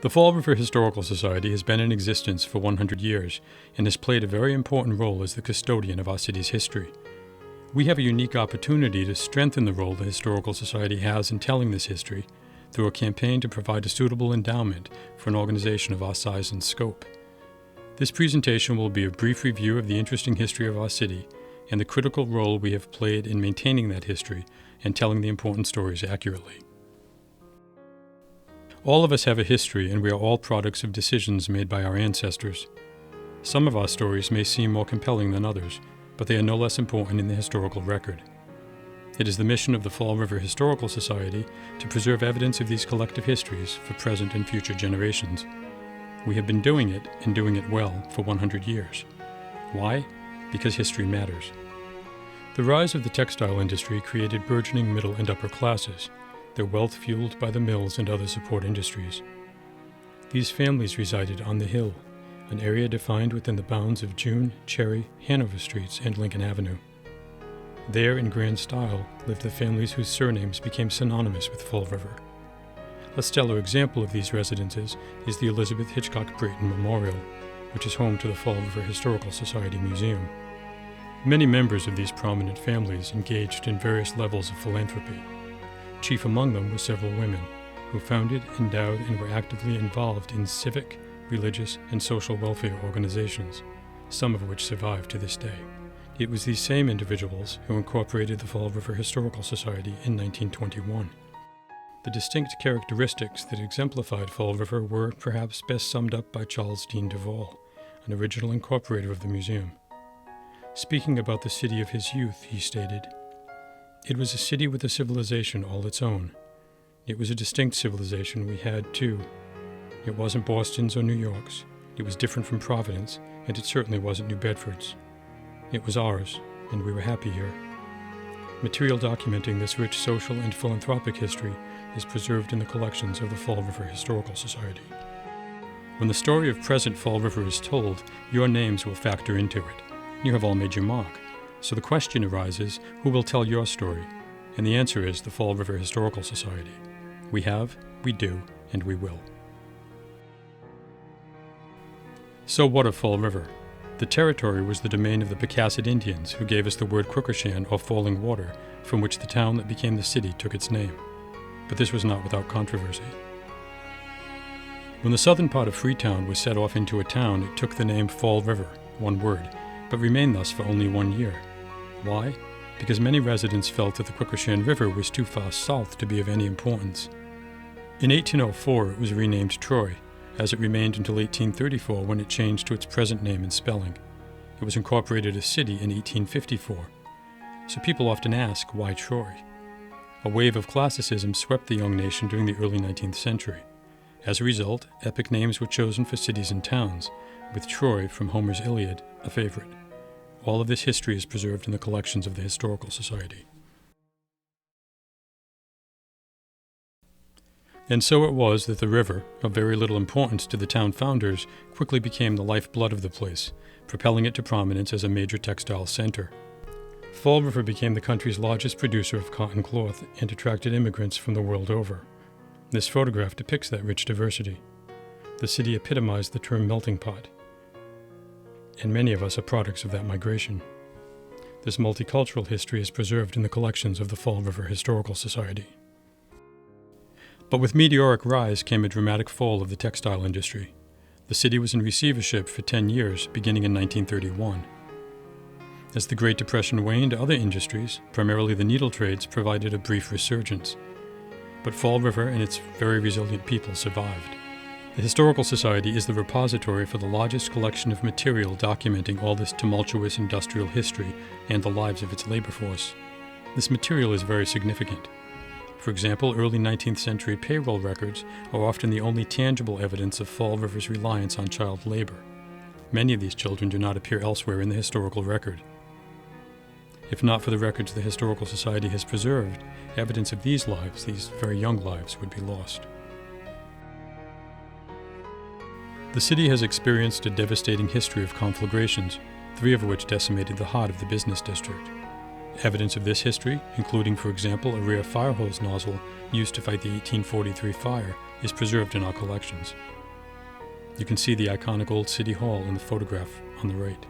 The Fall River Historical Society has been in existence for 100 years and has played a very important role as the custodian of our city's history. We have a unique opportunity to strengthen the role the Historical Society has in telling this history through a campaign to provide a suitable endowment for an organization of our size and scope. This presentation will be a brief review of the interesting history of our city and the critical role we have played in maintaining that history and telling the important stories accurately. All of us have a history, and we are all products of decisions made by our ancestors. Some of our stories may seem more compelling than others, but they are no less important in the historical record. It is the mission of the Fall River Historical Society to preserve evidence of these collective histories for present and future generations. We have been doing it, and doing it well, for 100 years. Why? Because history matters. The rise of the textile industry created burgeoning middle and upper classes, their wealth fueled by the mills and other support industries. These families resided on the Hill, an area defined within the bounds of June, Cherry, Hanover Streets, and Lincoln Avenue. There, in grand style, lived the families whose surnames became synonymous with Fall River. A stellar example of these residences is the Elizabeth Hitchcock Brayton Memorial, which is home to the Fall River Historical Society Museum. Many members of these prominent families engaged in various levels of philanthropy. Chief among them were several women, who founded, endowed, and were actively involved in civic, religious, and social welfare organizations, some of which survive to this day. It was these same individuals who incorporated the Fall River Historical Society in 1921. The distinct characteristics that exemplified Fall River were perhaps best summed up by Charles Dean Duval, an original incorporator of the museum. Speaking about the city of his youth, he stated, "It was a city with a civilization all its own. It was a distinct civilization we had, too. It wasn't Boston's or New York's. It was different from Providence, and it certainly wasn't New Bedford's. It was ours, and we were happy here." Material documenting this rich social and philanthropic history is preserved in the collections of the Fall River Historical Society. When the story of present Fall River is told, your names will factor into it. You have all made your mark. So the question arises, who will tell your story? And the answer is the Fall River Historical Society. We have, we do, and we will. So what of Fall River? The territory was the domain of the Pecassid Indians, who gave us the word Quickershan, or falling water, from which the town that became the city took its name. But this was not without controversy. When the southern part of Freetown was set off into a town, it took the name Fall River, one word, but remained thus for only 1 year. Why? Because many residents felt that the Quickershan River was too far south to be of any importance. In 1804 it was renamed Troy, as it remained until 1834 when it changed to its present name and spelling. It was incorporated as city in 1854. So people often ask, why Troy? A wave of classicism swept the young nation during the early 19th century. As a result, epic names were chosen for cities and towns, with Troy from Homer's Iliad a favorite. All of this history is preserved in the collections of the Historical Society. And so it was that the river, of very little importance to the town founders, quickly became the lifeblood of the place, propelling it to prominence as a major textile center. Fall River became the country's largest producer of cotton cloth and attracted immigrants from the world over. This photograph depicts that rich diversity. The city epitomized the term melting pot, and many of us are products of that migration. This multicultural history is preserved in the collections of the Fall River Historical Society. But with meteoric rise came a dramatic fall of the textile industry. The city was in receivership for 10 years, beginning in 1931. As the Great Depression waned, other industries, primarily the needle trades, provided a brief resurgence. But Fall River and its very resilient people survived. The Historical Society is the repository for the largest collection of material documenting all this tumultuous industrial history and the lives of its labor force. This material is very significant. For example, early 19th century payroll records are often the only tangible evidence of Fall River's reliance on child labor. Many of these children do not appear elsewhere in the historical record. If not for the records the Historical Society has preserved, evidence of these lives, these very young lives, would be lost. The city has experienced a devastating history of conflagrations, 3 of which decimated the heart of the business district. Evidence of this history, including, for example, a rare fire hose nozzle used to fight the 1843 fire, is preserved in our collections. You can see the iconic old City Hall in the photograph on the right.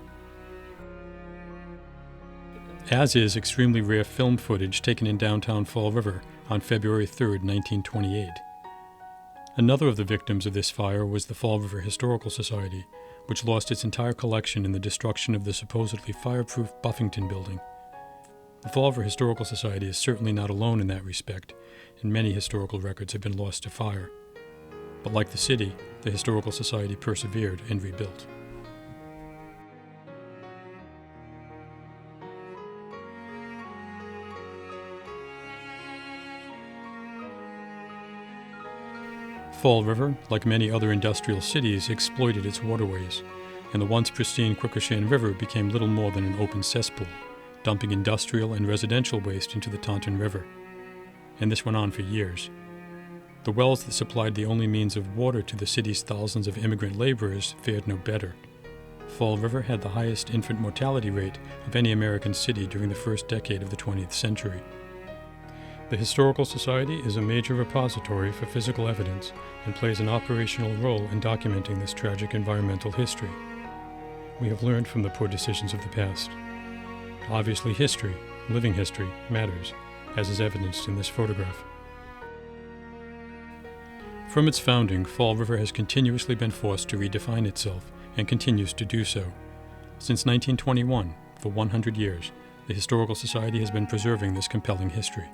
As is extremely rare film footage taken in downtown Fall River on February 3, 1928. Another of the victims of this fire was the Fall River Historical Society, which lost its entire collection in the destruction of the supposedly fireproof Buffington building. The Fall River Historical Society is certainly not alone in that respect, and many historical records have been lost to fire. But like the city, the Historical Society persevered and rebuilt. Fall River, like many other industrial cities, exploited its waterways, and the once pristine Quikoshan River became little more than an open cesspool, dumping industrial and residential waste into the Taunton River. And this went on for years. The wells that supplied the only means of water to the city's thousands of immigrant laborers fared no better. Fall River had the highest infant mortality rate of any American city during the first decade of the 20th century. The Historical Society is a major repository for physical evidence and plays an operational role in documenting this tragic environmental history. We have learned from the poor decisions of the past. Obviously, history, living history, matters, as is evidenced in this photograph. From its founding, Fall River has continuously been forced to redefine itself and continues to do so. Since 1921, for 100 years, the Historical Society has been preserving this compelling history.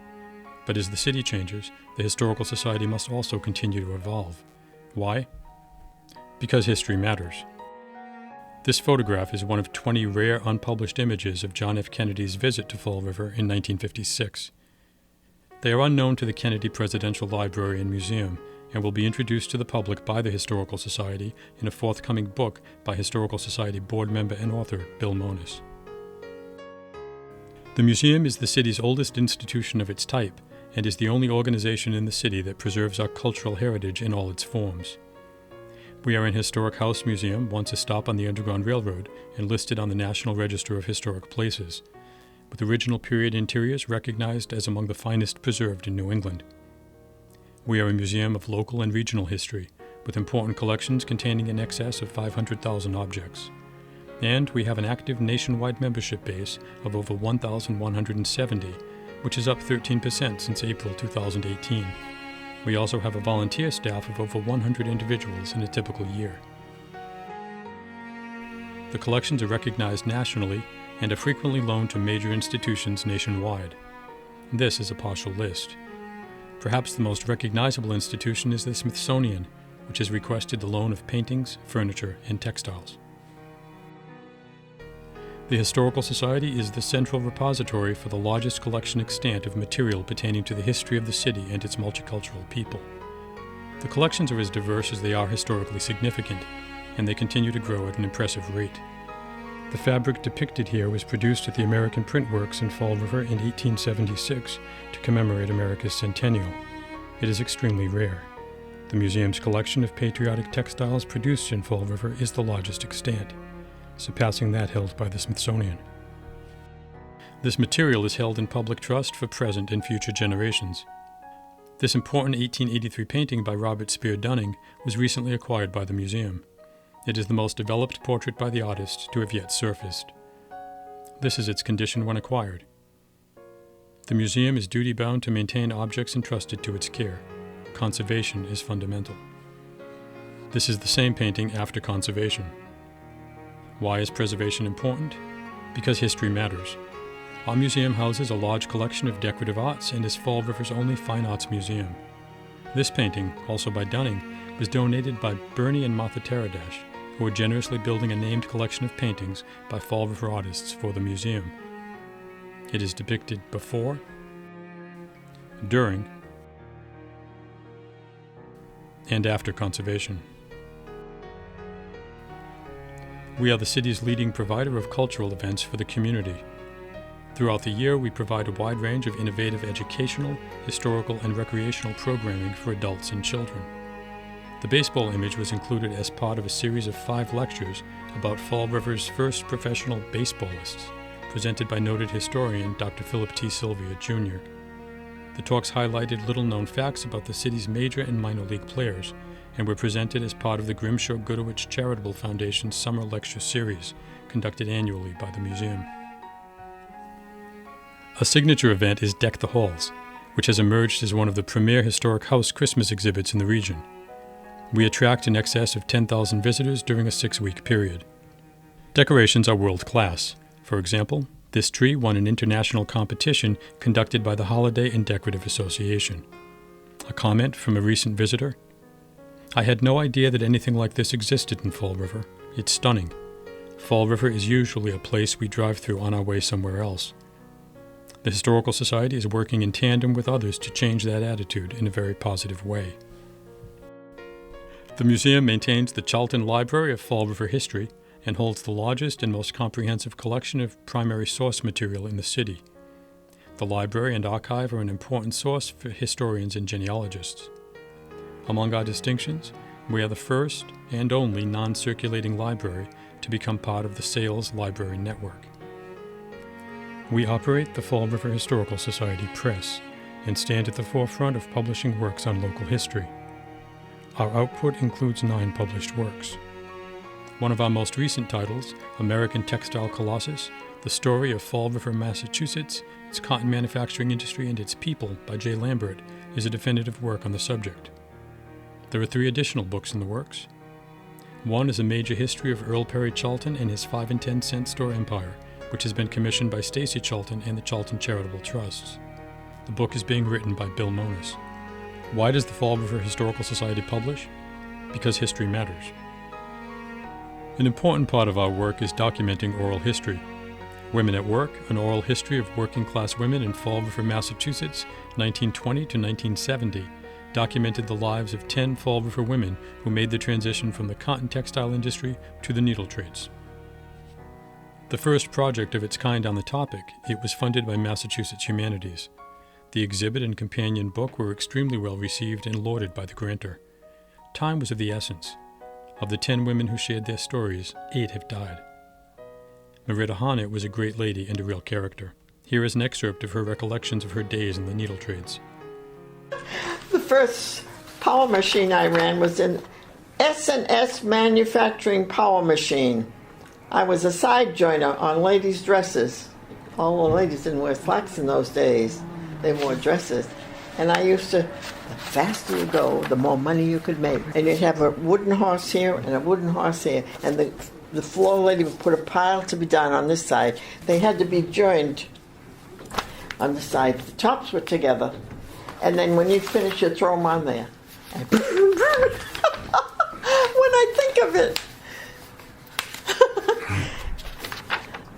But as the city changes, the Historical Society must also continue to evolve. Why? Because history matters. This photograph is one of 20 rare unpublished images of John F. Kennedy's visit to Fall River in 1956. They are unknown to the Kennedy Presidential Library and Museum and will be introduced to the public by the Historical Society in a forthcoming book by Historical Society board member and author Bill Monis. The museum is the city's oldest institution of its type and is the only organization in the city that preserves our cultural heritage in all its forms. We are an historic house museum, once a stop on the Underground Railroad and listed on the National Register of Historic Places, with original period interiors recognized as among the finest preserved in New England. We are a museum of local and regional history, with important collections containing in excess of 500,000 objects. And we have an active nationwide membership base of over 1,170, which is up 13% since April 2018. We also have a volunteer staff of over 100 individuals in a typical year. The collections are recognized nationally and are frequently loaned to major institutions nationwide. This is a partial list. Perhaps the most recognizable institution is the Smithsonian, which has requested the loan of paintings, furniture, and textiles. The Historical Society is the central repository for the largest collection extant of material pertaining to the history of the city and its multicultural people. The collections are as diverse as they are historically significant, and they continue to grow at an impressive rate. The fabric depicted here was produced at the American Print Works in Fall River in 1876 to commemorate America's centennial. It is extremely rare. The museum's collection of patriotic textiles produced in Fall River is the largest extant, surpassing that held by the Smithsonian. This material is held in public trust for present and future generations. This important 1883 painting by Robert Spear Dunning was recently acquired by the museum. It is the most developed portrait by the artist to have yet surfaced. This is its condition when acquired. The museum is duty-bound to maintain objects entrusted to its care. Conservation is fundamental. This is the same painting after conservation. Why is preservation important? Because history matters. Our museum houses a large collection of decorative arts and is Fall River's only fine arts museum. This painting, also by Dunning, was donated by Bernie and Martha Taradash, who are generously building a named collection of paintings by Fall River artists for the museum. It is depicted before, during, and after conservation. We are the city's leading provider of cultural events for the community. Throughout the year, we provide a wide range of innovative educational, historical, and recreational programming for adults and children. The baseball image was included as part of a series of 5 lectures about Fall River's first professional baseballists, presented by noted historian Dr. Philip T. Sylvia, Jr. The talks highlighted little-known facts about the city's major and minor league players and were presented as part of the Grimshaw-Goodowich Charitable Foundation's summer lecture series, conducted annually by the museum. A signature event is Deck the Halls, which has emerged as one of the premier historic house Christmas exhibits in the region. We attract in excess of 10,000 visitors during a 6-week period. Decorations are world-class. For example, this tree won an international competition conducted by the Holiday and Decorative Association. A comment from a recent visitor: "I had no idea that anything like this existed in Fall River. It's stunning. Fall River is usually a place we drive through on our way somewhere else." The Historical Society is working in tandem with others to change that attitude in a very positive way. The museum maintains the Charlton Library of Fall River history and holds the largest and most comprehensive collection of primary source material in the city. The library and archive are an important source for historians and genealogists. Among our distinctions, we are the first and only non-circulating library to become part of the Sales Library Network. We operate the Fall River Historical Society Press and stand at the forefront of publishing works on local history. Our output includes 9 published works. One of our most recent titles, American Textile Colossus, The Story of Fall River, Massachusetts, Its Cotton Manufacturing Industry and Its People by J. Lambert, is a definitive work on the subject. There are 3 additional books in the works. One is a major history of Earl Perry Charlton and his 5 and 10 cent store empire, which has been commissioned by Stacy Charlton and the Charlton Charitable Trusts. The book is being written by Bill Monis. Why does the Fall River Historical Society publish? Because history matters. An important part of our work is documenting oral history. Women at Work, an oral history of working-class women in Fall River, Massachusetts, 1920 to 1970, documented the lives of 10 Fall River women who made the transition from the cotton textile industry to the needle trades. The first project of its kind on the topic, it was funded by Massachusetts Humanities. The exhibit and companion book were extremely well received and lauded by the grantor. Time was of the essence. Of the 10 women who shared their stories, 8 have died. Merida Harnett was a great lady and a real character. Here is an excerpt of her recollections of her days in the needle trades. The first power machine I ran was an S&S manufacturing power machine. I was a side joiner on ladies' dresses. All the ladies didn't wear slacks in those days. They wore dresses. And I used to, the faster you go, the more money you could make. And you'd have a wooden horse here and a wooden horse here. And the floor lady would put a pile to be done on this side. They had to be joined on the side. The tops were together. And then when you finish, you throw them on there. And when I think of it.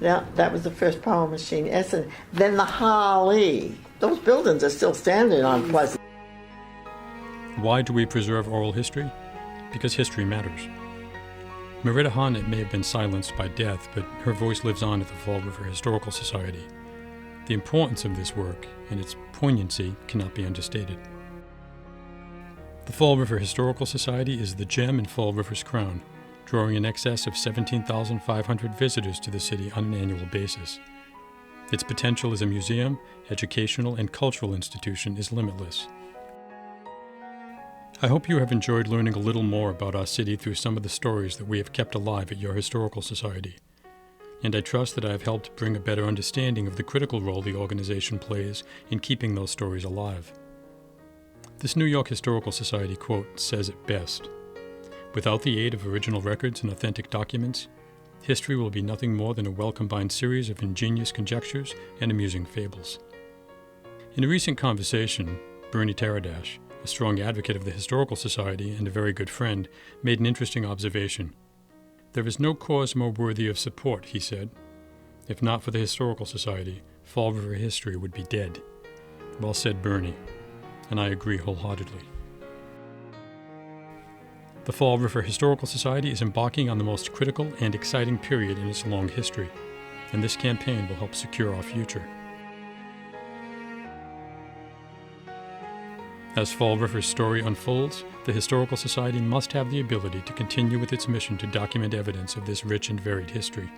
Yeah, that was the first power machine. And then the Harley. Those buildings are still standing on Pleasant. Why do we preserve oral history? Because history matters. Merida Harnett may have been silenced by death, but her voice lives on at the Fall River Historical Society. The importance of this work and its poignancy cannot be understated. The Fall River Historical Society is the gem in Fall River's crown, drawing in excess of 17,500 visitors to the city on an annual basis. Its potential as a museum, educational, and cultural institution is limitless. I hope you have enjoyed learning a little more about our city through some of the stories that we have kept alive at your Historical Society. And I trust that I have helped bring a better understanding of the critical role the organization plays in keeping those stories alive. This New York Historical Society quote says it best: "Without the aid of original records and authentic documents, history will be nothing more than a well-combined series of ingenious conjectures and amusing fables." In a recent conversation, Bernie Taradash, a strong advocate of the Historical Society and a very good friend, made an interesting observation. "There is no cause more worthy of support," he said. "If not for the Historical Society, Fall River history would be dead." Well said, Bernie, and I agree wholeheartedly. The Fall River Historical Society is embarking on the most critical and exciting period in its long history, and this campaign will help secure our future. As Fall River's story unfolds, the Historical Society must have the ability to continue with its mission to document evidence of this rich and varied history.